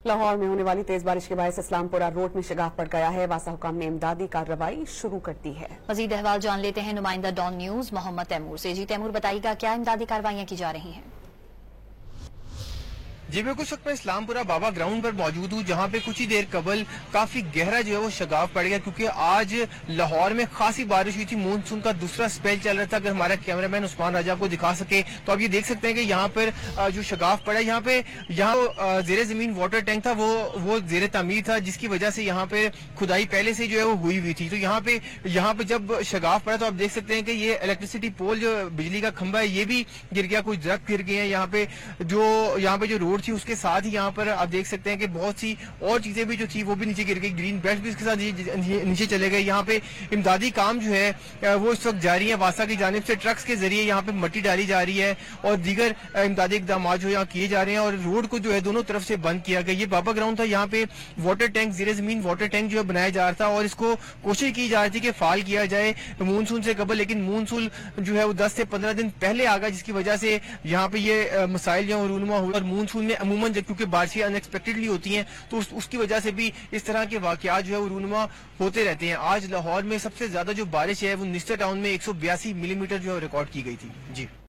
لاہور میں ہونے والی تیز بارش کے باعث اسلامپورہ روڈ میں شگاف پڑ گیا ہے۔ واسا حکام نے امدادی کارروائی شروع کر دی ہے۔ مزید احوال جان لیتے ہیں نمائندہ ڈان نیوز محمد تیمور سے۔ جی تیمور، بتائیے گا کیا امدادی کارروائیاں کی جا رہی ہیں؟ جی بالکل، اس وقت میں اسلامپورہ بابا گراؤنڈ پر موجود ہوں، جہاں پہ کچھ ہی دیر قبل کافی گہرا جو ہے وہ شگاف پڑ گیا، کیونکہ آج لاہور میں خاصی بارش ہوئی تھی۔ مونسون کا دوسرا سپیل چل رہا تھا۔ اگر ہمارا کیمرہ مین عثمان راجہ کو دکھا سکے تو آپ یہ دیکھ سکتے ہیں کہ یہاں پر جو شگاف پڑا ہے، یہاں زیر زمین واٹر ٹینک تھا، وہ زیر تعمیر تھا، جس کی وجہ سے یہاں پہ کھدائی پہلے سے جو ہے وہ ہوئی تھی۔ تو یہاں پہ جب شگاف پڑا تو آپ دیکھ سکتے ہیں کہ یہ الیکٹریسٹی پول جو بجلی کا کھمبا ہے یہ بھی گر گیا، کچھ درخت گر گئے ہیں۔ یہاں پہ جو روڈ تھی اس کے ساتھ ہی یہاں پر آپ دیکھ سکتے ہیں کہ بہت سی اور چیزیں بھی جو تھی وہ بھی نیچے گر گئی، گرین بیلٹ بھی اس کے ساتھ نیچے چلے گئے۔ یہاں پہ امدادی کام جو ہے وہ اس وقت جاری ہے۔ واسا کی جانب سے ٹرکس کے ذریعے یہاں پہ مٹی ڈالی جا رہی ہے اور دیگر امدادی اقدامات جو یہاں کیے جا رہے ہیں، اور روڈ کو جو ہے دونوں طرف سے بند کیا گیا۔ یہ بابا گراؤنڈ تھا، یہاں پہ واٹر ٹینک، زیر زمین واٹر ٹینک جو ہے بنایا جا رہا تھا اور اس کو کوشش کی جا رہی تھی کہ فعال کیا جائے مونسون سے قبل، لیکن مونسون جو ہے وہ 10 سے 15 دن پہلے آ گیا، جس کی وجہ سے یہاں پہ یہ مسائل جو رونما ہوئے۔ اور مونسون میں عموماً کیونکہ بارشیں انیکسپیکٹڈلی ہوتی ہیں تو اس کی وجہ سے بھی اس طرح کے واقعات جو ہے وہ رونما ہوتے رہتے ہیں۔ آج لاہور میں سب سے زیادہ جو بارش ہے وہ نسٹر ٹاؤن میں 182 ملی میٹر جو ہے ریکارڈ کی گئی تھی۔ جی